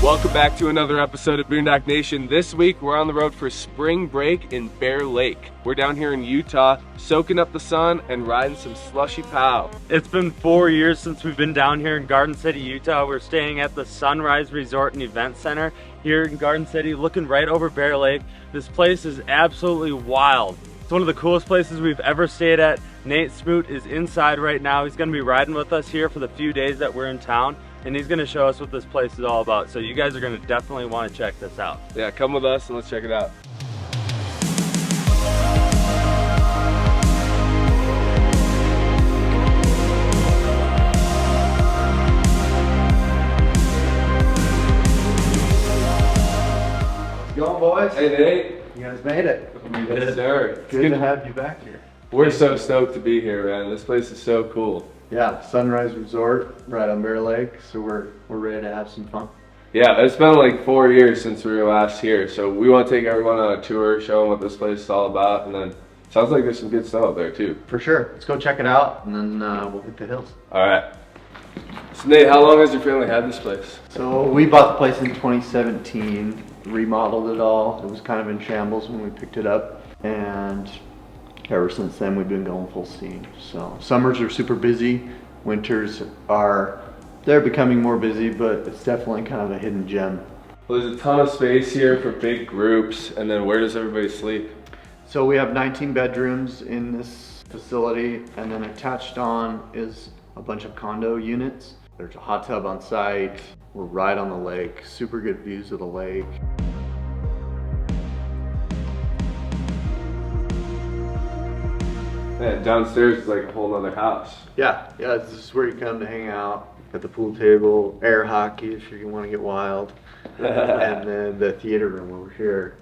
Welcome back to another episode of Boondock Nation. This week we're on the road for spring break in Bear Lake. We're down here in Utah, soaking up the sun and riding some slushy pow. It's been 4 years since we've been down here in Garden City, Utah. We're staying at the Sunrise Resort and Event Center here in Garden City, looking right over Bear Lake. This place is absolutely wild. It's one of the coolest places we've ever stayed at. Nate Smoot is inside right now. He's gonna be riding with us here for the few days that we're in town, and he's gonna show us what this place is all about. So you guys are gonna definitely wanna check this out. Yeah, come with us and let's check it out. Going, boys? Hey Nate. You guys made it. Yes, sir. It's Good to have you back here. We're so stoked to be here, man. This place is so cool. Yeah, Sunrise Resort right on Bear Lake, so we're ready to have some fun. Yeah, it's been like 4 years since we were last here, so we want to take everyone on a tour, show them what this place is all about, and then sounds like there's some good stuff up there too. For sure. Let's go check it out, and then we'll hit the hills. All right. So Nate, how long has your family had this place? So we bought the place in 2017, remodeled it all. It was kind of in shambles when we picked it up, and ever since then we've been going full steam. So summers are super busy, winters they're becoming more busy, but it's definitely kind of a hidden gem. Well, there's a ton of space here for big groups, and then where does everybody sleep? So we have 19 bedrooms in this facility, and then attached on is a bunch of condo units. There's a hot tub on site. We're right on the lake, super good views of the lake. Man, downstairs is like a whole nother house. Yeah, this is where you come to hang out. Got the pool table, air hockey if you want to get wild, and then the theater room over here,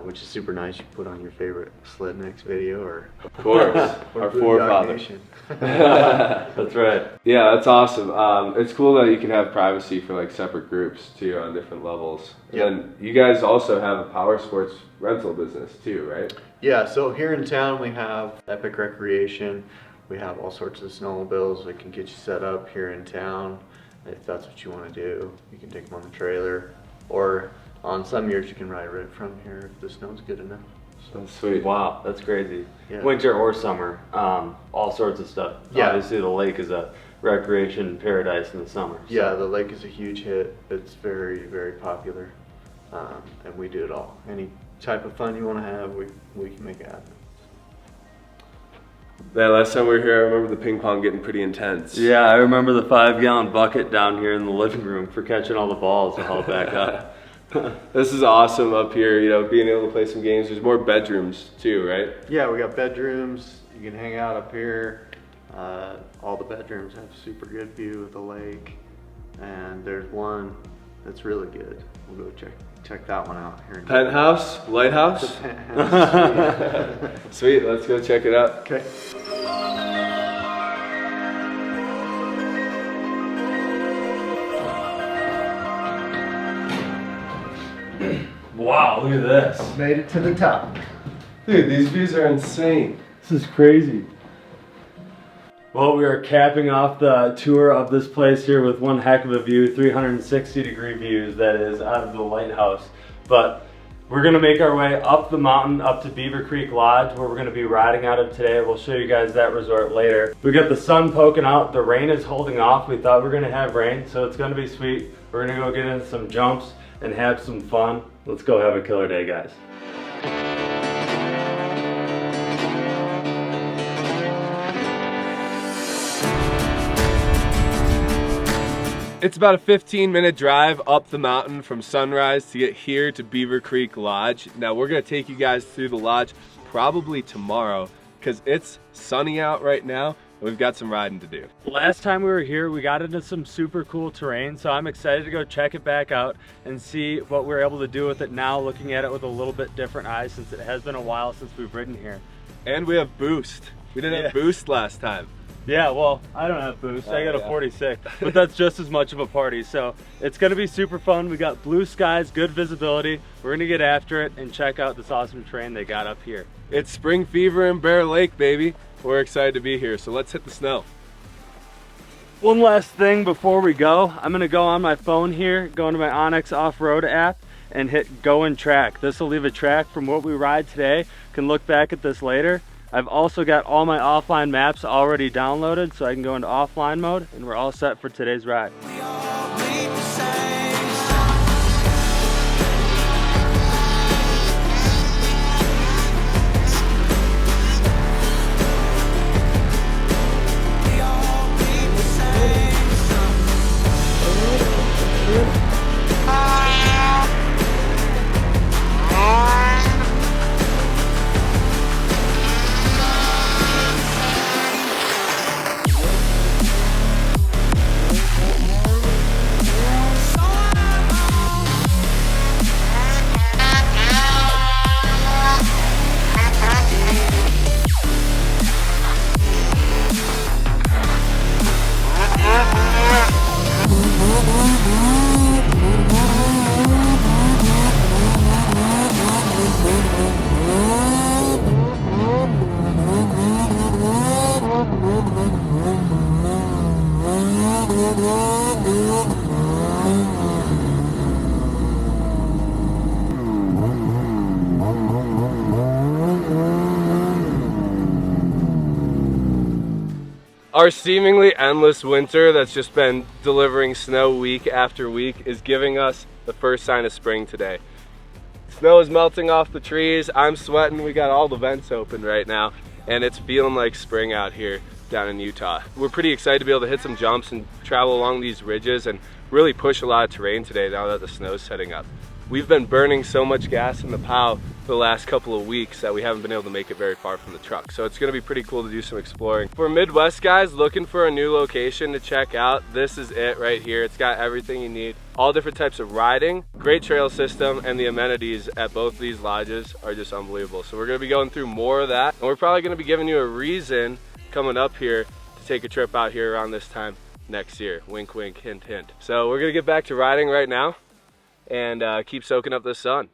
which is super nice. You put on your favorite sled next video, or of course, our forefathers. That's right. Yeah, that's awesome. It's cool that you can have privacy for like separate groups too on different levels. Yep. And you guys also have a power sports rental business too, right? Yeah, so here in town we have Epic Recreation. We have all sorts of snowmobiles. We can get you set up here in town. If that's what you want to do, you can take them on the trailer, or on some years you can ride right from here if the snow's good enough. So that's sweet. Wow, that's crazy. Yeah. Winter or summer, all sorts of stuff. Yeah. Obviously the lake is a recreation paradise in the summer. So. Yeah, the lake is a huge hit. It's very, very popular, and we do it all. Any type of fun you want to have, we can make it happen. Yeah, last time we were here, I remember the ping pong getting pretty intense. Yeah, I remember the 5-gallon bucket down here in the living room for catching all the balls to haul it back up. This is awesome up here, you know, being able to play some games. There's more bedrooms too, right? Yeah, we got bedrooms. You can hang out up here. All the bedrooms have super good view of the lake, and there's one that's really good. We'll go check that one out here. Penthouse? Lighthouse? Sweet, let's go check it out. Okay. Wow, look at this. Made it to the top. Dude, these views are insane. This is crazy. Well, we are capping off the tour of this place here with one heck of a view, 360-degree views, that is, out of the lighthouse. But we're gonna make our way up the mountain, up to Beaver Creek Lodge, where we're gonna be riding out of today. We'll show you guys that resort later. We got the sun poking out, the rain is holding off. We thought we were gonna have rain, so it's gonna be sweet. We're gonna go get in some jumps and have some fun. Let's go have a killer day, guys. It's about a 15-minute drive up the mountain from Sunrise to get here to Beaver Creek Lodge. Now we're gonna take you guys through the lodge probably tomorrow because it's sunny out right now and we've got some riding to do. Last time we were here, we got into some super cool terrain, so I'm excited to go check it back out and see what we're able to do with it now, looking at it with a little bit different eyes since it has been a while since we've ridden here. And we have Boost. We didn't have Boost last time. Yeah, well, I don't have Boost. I got a 46, but that's just as much of a party. So it's gonna be super fun. We got blue skies, good visibility. We're gonna get after it and check out this awesome terrain they got up here. It's spring fever in Bear Lake, baby. We're excited to be here, so let's hit the snow. One last thing before we go, I'm gonna go on my phone here, go into my Onyx off-road app and hit go and track. This will leave a track from what we ride today. Can look back at this later. I've also got all my offline maps already downloaded so I can go into offline mode and we're all set for today's ride. Our seemingly endless winter that's just been delivering snow week after week is giving us the first sign of spring today. Snow is melting off the trees, I'm sweating, we got all the vents open right now, and it's feeling like spring out here down in Utah. We're pretty excited to be able to hit some jumps and travel along these ridges and really push a lot of terrain today now that the snow's setting up. We've been burning so much gas in the POW for the last couple of weeks that we haven't been able to make it very far from the truck. So it's gonna be pretty cool to do some exploring. For Midwest guys looking for a new location to check out, this is it right here. It's got everything you need. All different types of riding, great trail system, and the amenities at both these lodges are just unbelievable. So we're gonna be going through more of that, and we're probably gonna be giving you a reason coming up here to take a trip out here around this time next year. Wink, wink, hint, hint. So we're gonna get back to riding right now and keep soaking up the sun.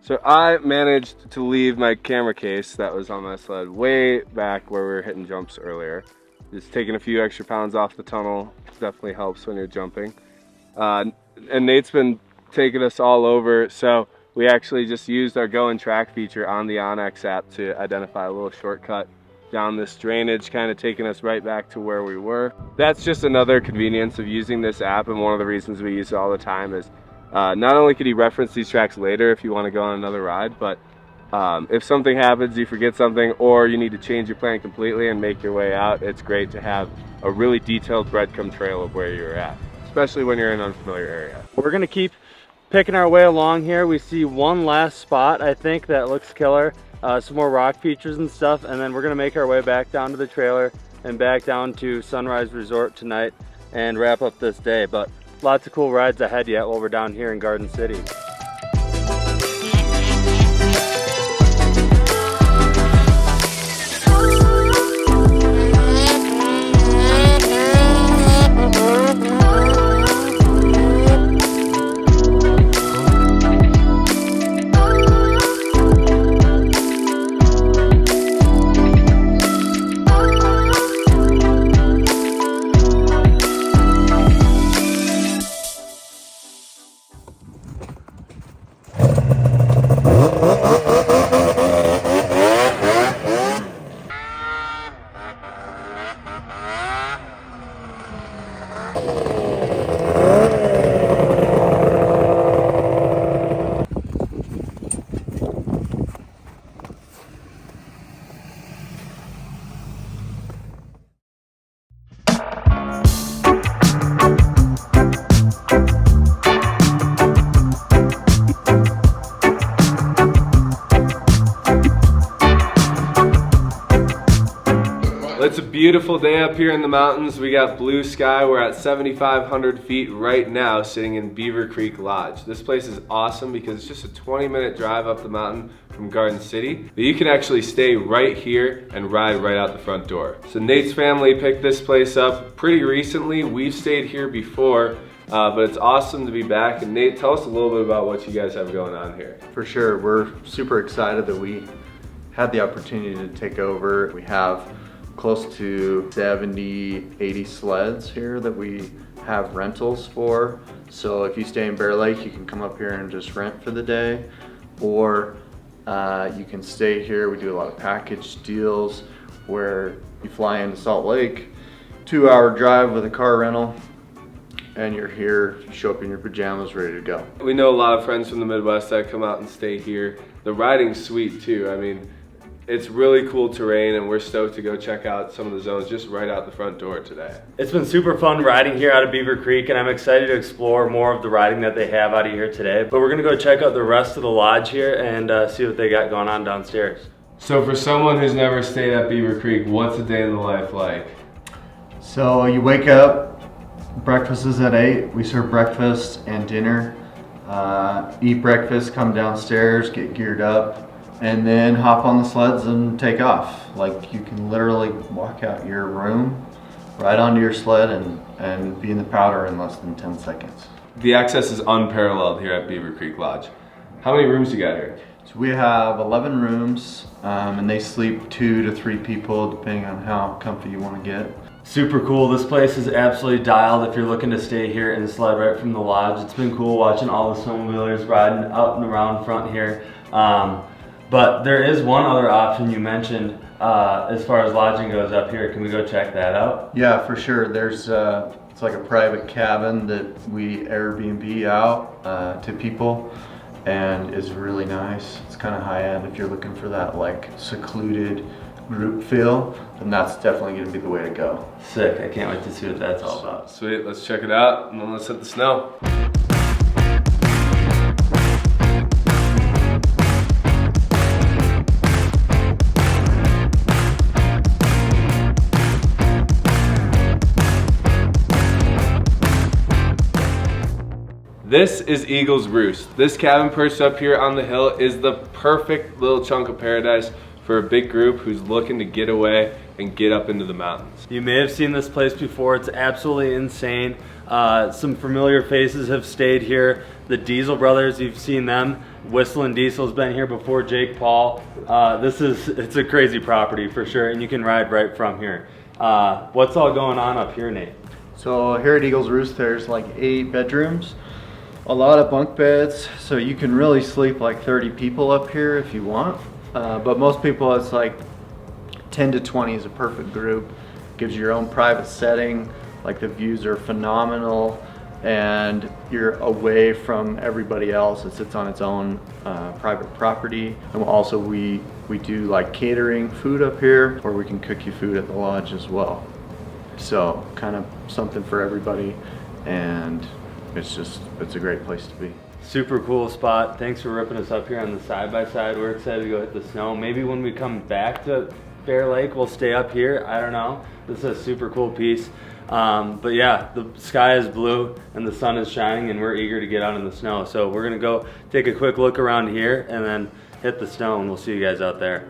So I managed to leave my camera case that was on my sled way back where we were hitting jumps earlier. Just taking a few extra pounds off the tunnel definitely helps when you're jumping. And Nate's been taking us all over, so we actually just used our Go and Track feature on the Onyx app to identify a little shortcut down this drainage, kind of taking us right back to where we were. That's just another convenience of using this app, and one of the reasons we use it all the time is not only could you reference these tracks later if you want to go on another ride, but if something happens, you forget something, or you need to change your plan completely and make your way out, it's great to have a really detailed breadcrumb trail of where you're at, especially when you're in an unfamiliar area. We're gonna keep picking our way along here. We see one last spot, I think, that looks killer. Some more rock features and stuff, and then we're gonna make our way back down to the trailer and back down to Sunrise Resort tonight and wrap up this day. But lots of cool rides ahead yet while we're down here in Garden City. Beautiful day up here in the mountains. We got blue sky. We're at 7,500 feet right now, sitting in Beaver Creek Lodge. This place is awesome because it's just a 20-minute drive up the mountain from Garden City, but you can actually stay right here and ride right out the front door. So Nate's family picked this place up pretty recently. We've stayed here before, but it's awesome to be back. And Nate, tell us a little bit about what you guys have going on here. For sure, we're super excited that we had the opportunity to take over. We have close to 70, 80 sleds here that we have rentals for. So if you stay in Bear Lake, you can come up here and just rent for the day, or you can stay here. We do a lot of package deals where you fly into Salt Lake, 2-hour drive with a car rental, and you're here, you show up in your pajamas, ready to go. We know a lot of friends from the Midwest that come out and stay here. The riding's sweet too. I mean, it's really cool terrain, and we're stoked to go check out some of the zones just right out the front door today. It's been super fun riding here out of Beaver Creek, and I'm excited to explore more of the riding that they have out of here today. But we're gonna go check out the rest of the lodge here and see what they got going on downstairs. So for someone who's never stayed at Beaver Creek, what's a day in the life like? So you wake up, breakfast is at 8. We serve breakfast and dinner. Eat breakfast, come downstairs, get geared up, and then hop on the sleds and take off. Like, you can literally walk out your room, ride onto your sled, and be in the powder in less than 10 seconds. The access is unparalleled here at Beaver Creek Lodge. How many rooms you got here? So we have 11 rooms, and they sleep 2 to 3 people depending on how comfy you want to get. Super cool. This place is absolutely dialed if you're looking to stay here and sled right from the lodge. It's been cool watching all the snowmobilers riding out and around front here. But there is one other option you mentioned as far as lodging goes up here. Can we go check that out? Yeah, for sure. There's it's like a private cabin that we Airbnb out to people, and is really nice. It's kind of high end. If you're looking for that like secluded group feel, then that's definitely going to be the way to go. Sick. I can't wait to see what that's all about. Sweet, let's check it out, and then let's hit the snow. This is Eagle's Roost. This cabin perched up here on the hill is the perfect little chunk of paradise for a big group who's looking to get away and get up into the mountains. You may have seen this place before. It's absolutely insane. Some familiar faces have stayed here. The Diesel brothers, you've seen them. Whistling Diesel's been here before, Jake Paul. It's a crazy property for sure, and you can ride right from here. What's all going on up here, Nate? So here at Eagle's Roost, there's like 8 bedrooms, a lot of bunk beds, so you can really sleep like 30 people up here if you want. But most people, it's like 10 to 20 is a perfect group. Gives you your own private setting. Like, the views are phenomenal, and you're away from everybody else. It sits on its own private property. And also we do like catering food up here, or we can cook you food at the lodge as well. So kind of something for everybody, and it's a great place to be. Super cool spot. Thanks for ripping us up here on the side-by-side. We're excited to go hit the snow. Maybe when we come back to Bear Lake, we'll stay up here. I don't know. This is a super cool piece. But yeah, the sky is blue and the sun is shining, and we're eager to get out in the snow. So we're gonna go take a quick look around here and then hit the snow, and we'll see you guys out there.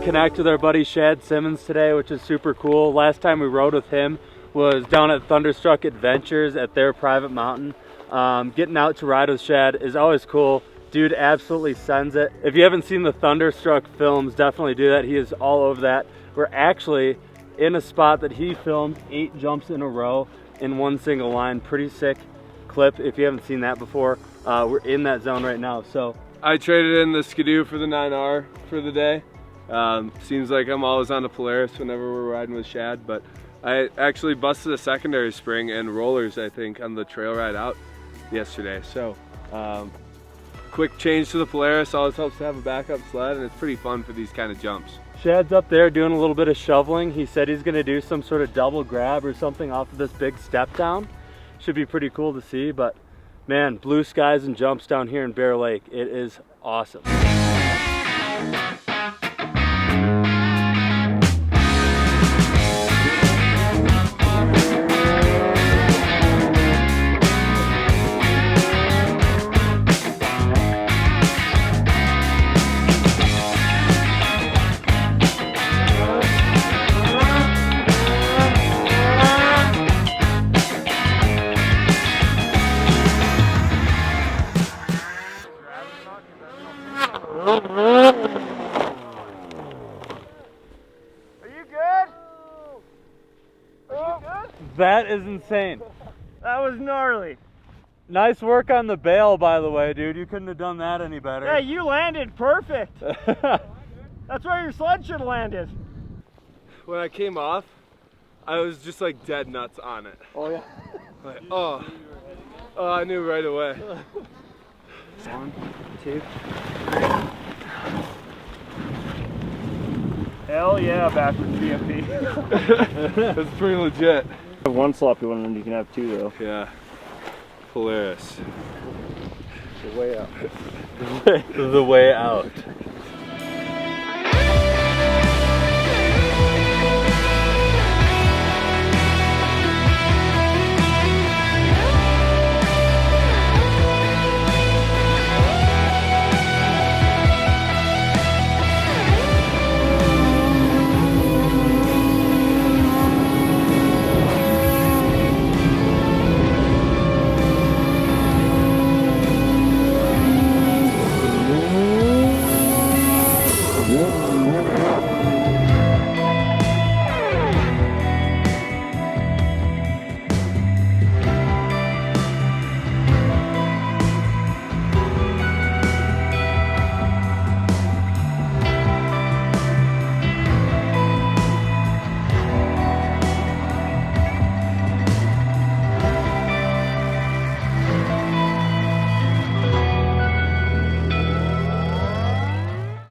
Connect with our buddy Shad Simmons today, which is super cool. Last time we rode with him was down at Thunderstruck Adventures at their private mountain. Getting out to ride with Shad is always cool. Dude absolutely sends it. If you haven't seen the Thunderstruck films, definitely do that. He is all over that. We're actually in a spot that he filmed 8 jumps in a row in one single line. Pretty sick clip if you haven't seen that before. We're in that zone right now. So I traded in the Skidoo for the 9R for the day. Seems like I'm always on the Polaris whenever we're riding with Shad, but I actually busted a secondary spring and rollers, I think, on the trail ride out yesterday. So quick change to the Polaris always helps to have a backup sled, and it's pretty fun for these kind of jumps. Shad's up there doing a little bit of shoveling. He said he's gonna do some sort of double grab or something off of this big step down. Should be pretty cool to see, but man, blue skies and jumps down here in Bear Lake. It is awesome. That is insane. That was gnarly. Nice work on the bail, by the way, dude. You couldn't have done that any better. Yeah, you landed perfect. That's where your sled should have landed. When I came off, I was just like dead nuts on it. Oh yeah. Like, oh, I knew right away. 1, 2, 3. Hell yeah, backwards BMP. That's pretty legit. Have one sloppy one and you can have 2 though. Yeah. Polaris. The way out. The way out.